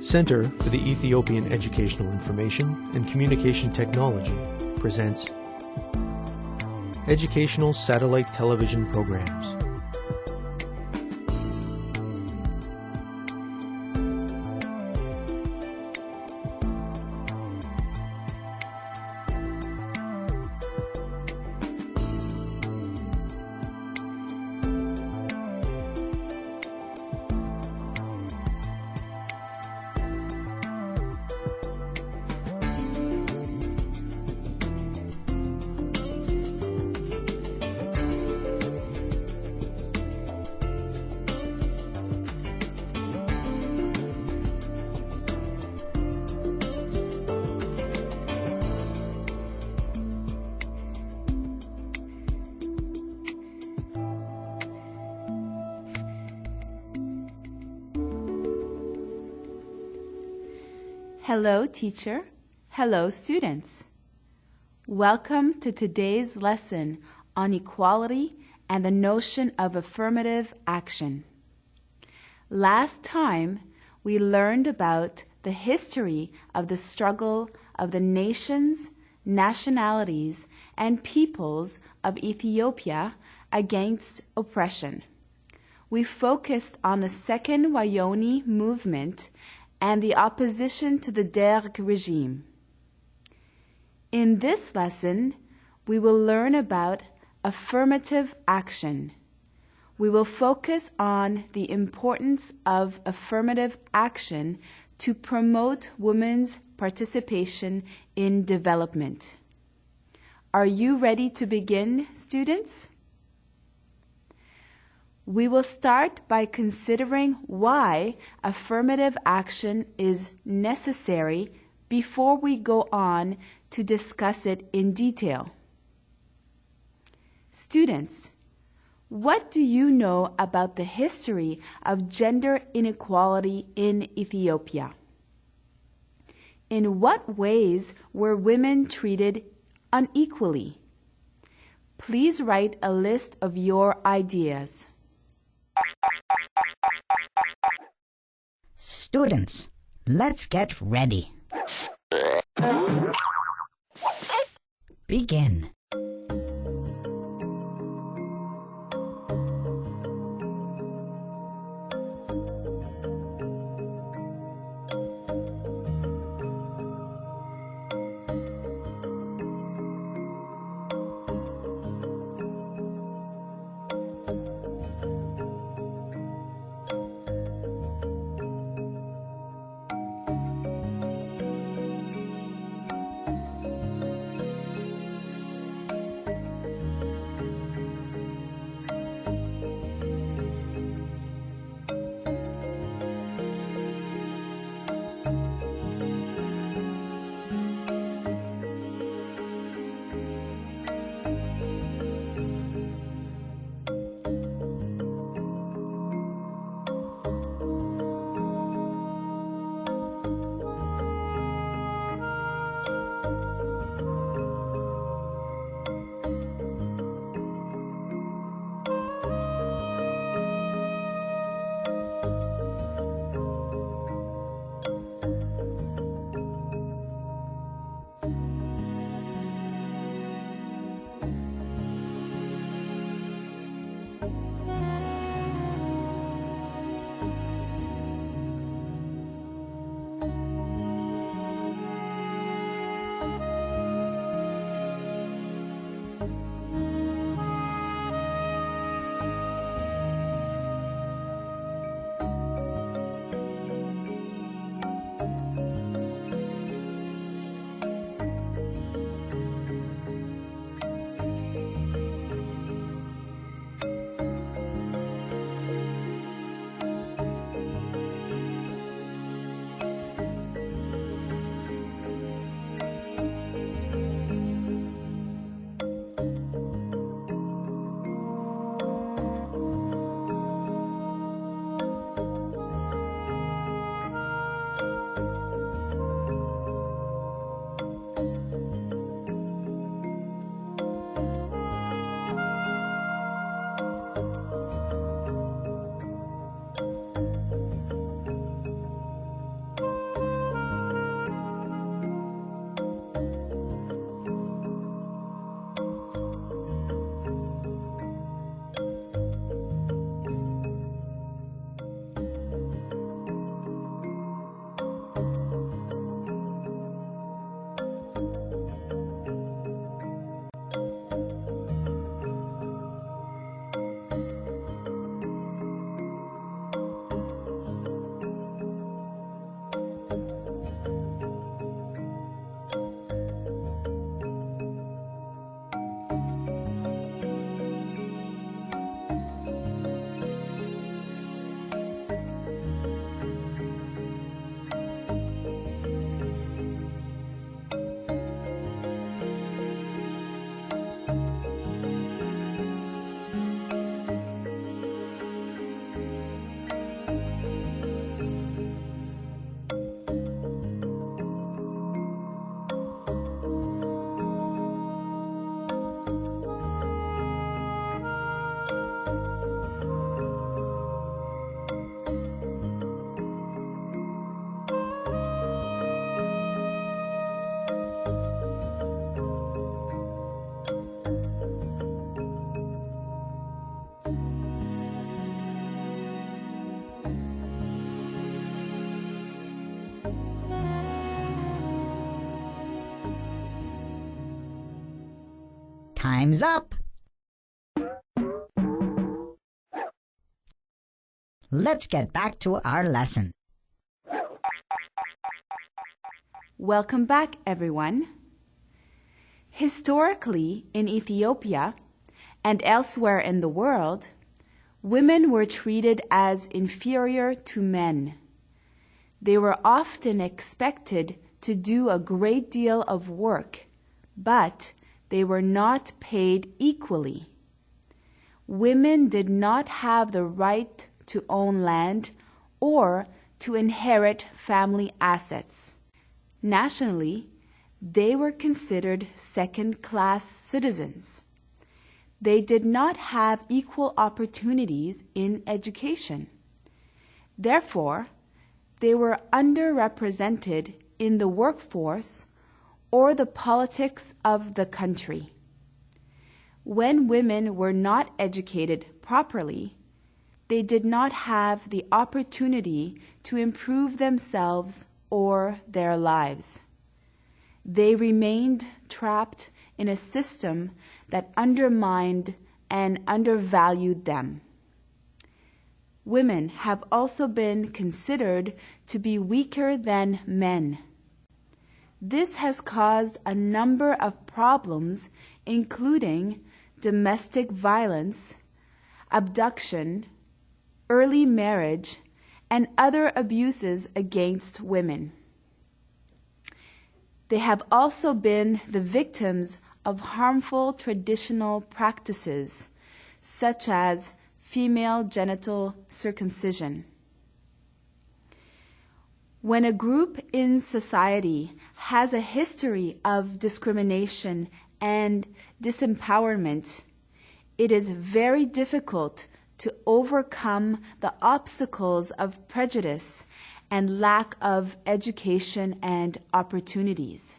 Center for the Ethiopian Educational Information and Communication Technology presents Educational Satellite Television Programs. Hello, teacher. Hello, students. Welcome to today's lesson on equality and the notion of affirmative action. Last time, we learned about the history of the struggle of the nations, nationalities, and peoples of Ethiopia against oppression. We focused on the Second Wayoni movement and the opposition to the Derg regime. In this lesson, we will learn about affirmative action. We will focus on the importance of affirmative action to promote women's participation in development. Are you ready to begin, students? We will start by considering why affirmative action is necessary before we go on to discuss it in detail. Students, what do you know about the history of gender inequality in Ethiopia? In what ways were women treated unequally? Please write a list of your ideas. Students, let's get ready. Begin. Time's up. Let's get back to our lesson. Welcome back, everyone. Historically, in Ethiopia and elsewhere in the world, women were treated as inferior to men. They were often expected to do a great deal of work, but they were not paid equally. Women did not have the right to own land or to inherit family assets. Nationally, they were considered second-class citizens. They did not have equal opportunities in education. Therefore, they were underrepresented in the workforce or the politics of the country. When women were not educated properly, they did not have the opportunity to improve themselves or their lives. They remained trapped in a system that undermined and undervalued them. Women have also been considered to be weaker than men. This has caused a number of problems, including domestic violence, abduction, early marriage, and other abuses against women. They have also been the victims of harmful traditional practices, such as female genital circumcision. When a group in society has a history of discrimination and disempowerment, it is very difficult to overcome the obstacles of prejudice and lack of education and opportunities.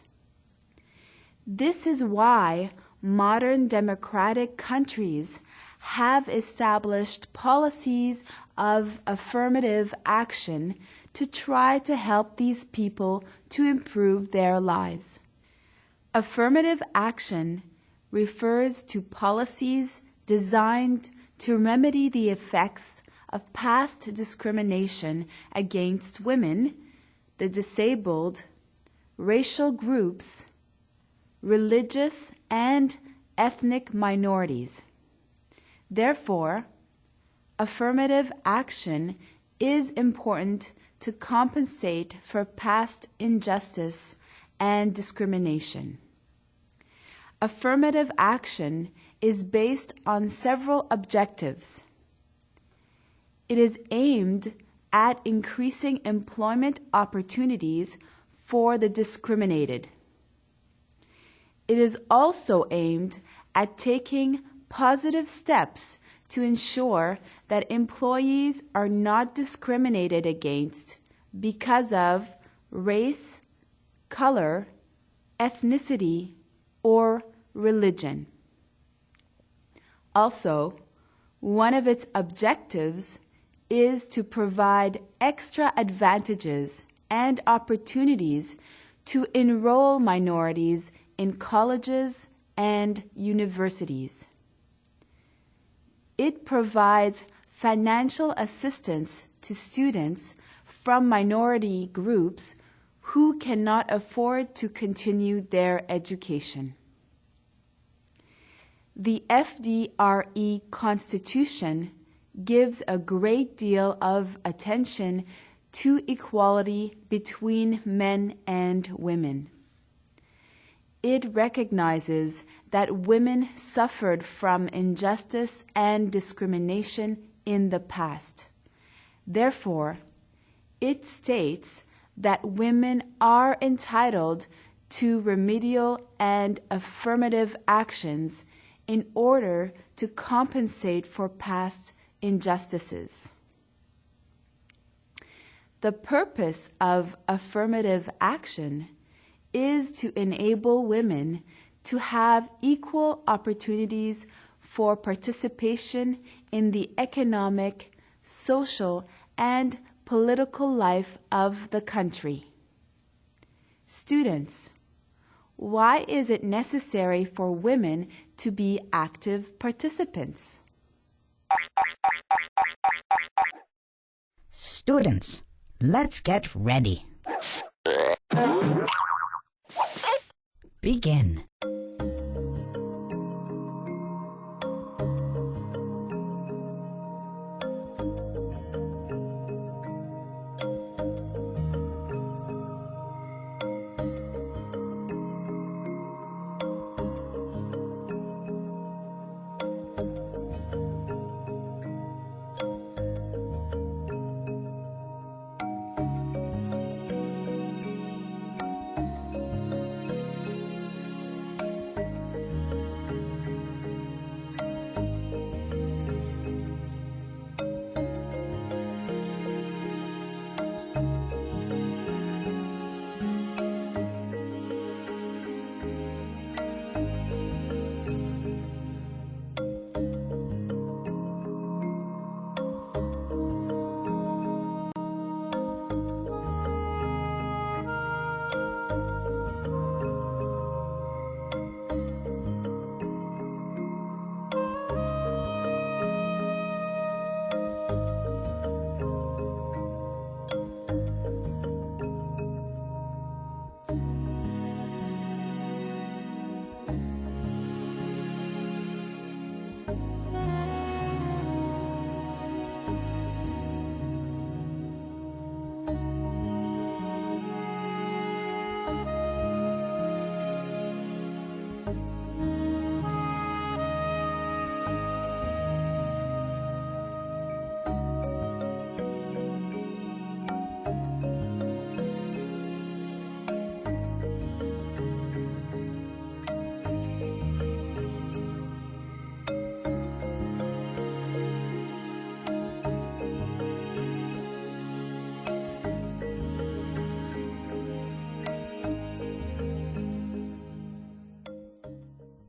This is why modern democratic countries have established policies of affirmative action to try to help these people to improve their lives. Affirmative action refers to policies designed to remedy the effects of past discrimination against women, the disabled, racial groups, religious and ethnic minorities. Therefore, affirmative action is important to compensate for past injustice and discrimination. Affirmative action is based on several objectives. It is aimed at increasing employment opportunities for the discriminated. It is also aimed at taking positive steps to ensure that employees are not discriminated against because of race, color, ethnicity, or religion. Also, one of its objectives is to provide extra advantages and opportunities to enroll minorities in colleges and universities. It provides financial assistance to students from minority groups who cannot afford to continue their education. The FDRE Constitution gives a great deal of attention to equality between men and women. It recognizes that women suffered from injustice and discrimination in the past. Therefore, it states that women are entitled to remedial and affirmative actions in order to compensate for past injustices. The purpose of affirmative action is to enable women to have equal opportunities for participation in the economic, social, and political life of the country. Students, Why is it necessary for women to be active participants? Students, let's get ready. Begin.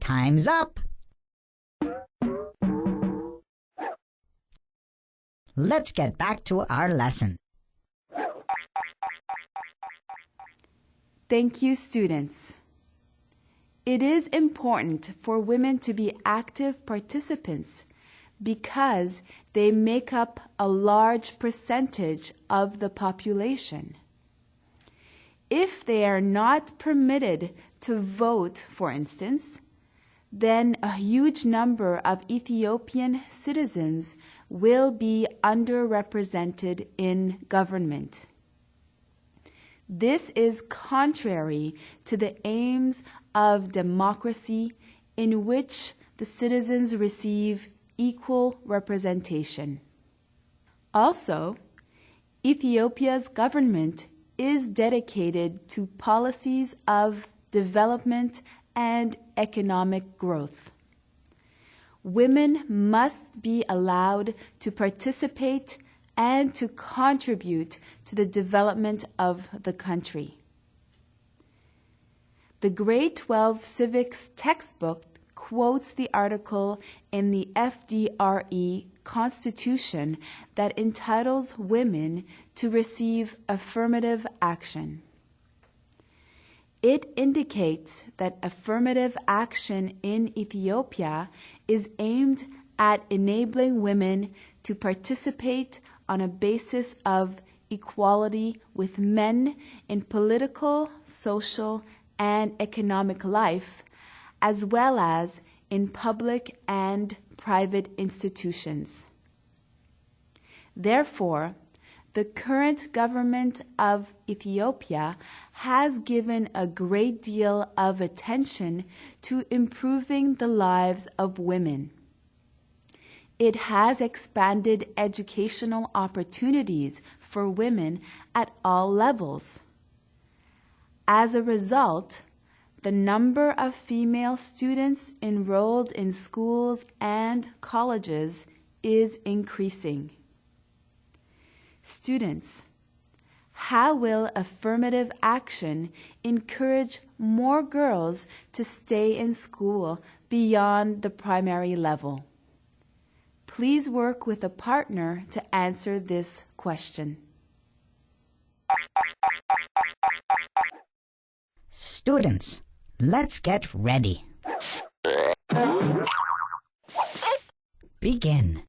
Time's up. Let's get back to our lesson. Thank you, students. It is important for women to be active participants because they make up a large percentage of the population. If they are not permitted to vote, for instance, then a huge number of Ethiopian citizens will be underrepresented in government. This is contrary to the aims of democracy, in which the citizens receive equal representation. Also, Ethiopia's government is dedicated to policies of development and economic growth. Women must be allowed to participate and to contribute to the development of the country. The Grade 12 Civics textbook quotes the article in the FDRE Constitution that entitles women to receive affirmative action. It indicates that affirmative action in Ethiopia is aimed at enabling women to participate on a basis of equality with men in political, social, and economic life, as well as in public and private institutions. Therefore, the current government of Ethiopia has given a great deal of attention to improving the lives of women. It has expanded educational opportunities for women at all levels. As a result, the number of female students enrolled in schools and colleges is increasing. Students, how will affirmative action encourage more girls to stay in school beyond the primary level? Please work with a partner to answer this question. Students, Let's get ready. Begin.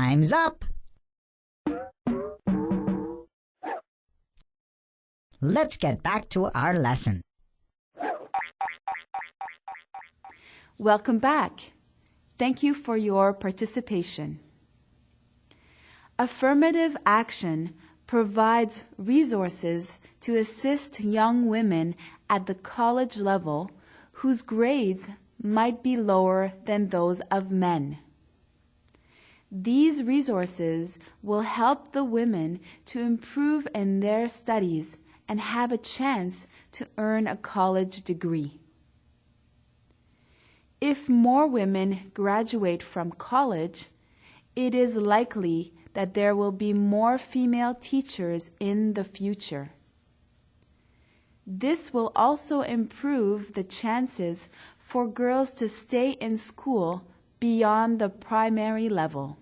Time's up. Let's get back to our lesson. Welcome back. Thank you for your participation. Affirmative action provides resources to assist young women at the college level whose grades might be lower than those of men. These resources will help the women to improve in their studies and have a chance to earn a college degree. If more women graduate from college, it is likely that there will be more female teachers in the future. This will also improve the chances for girls to stay in school beyond the primary level.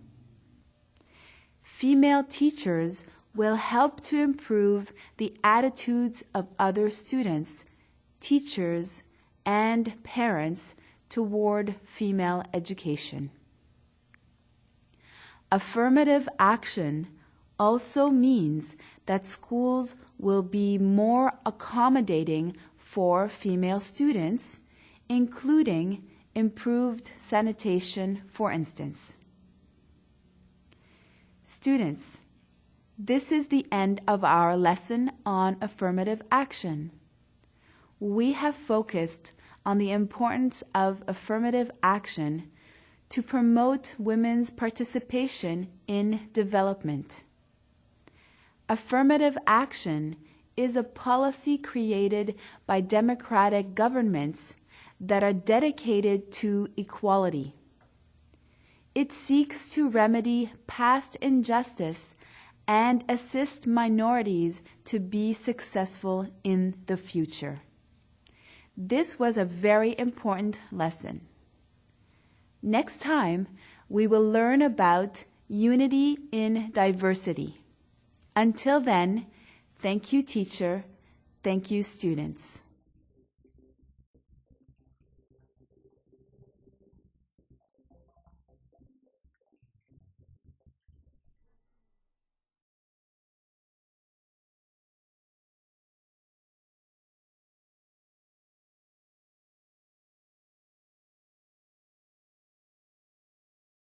Female teachers will help to improve the attitudes of other students, teachers, and parents toward female education. Affirmative action also means that schools will be more accommodating for female students, including improved sanitation, for instance. Students, this is the end of our lesson on affirmative action. We have focused on the importance of affirmative action to promote women's participation in development. Affirmative action is a policy created by democratic governments that are dedicated to equality. It seeks to remedy past injustice and assist minorities to be successful in the future. This was a very important lesson. Next time, we will learn about unity in diversity. Until then, thank you, teacher. Thank you, students.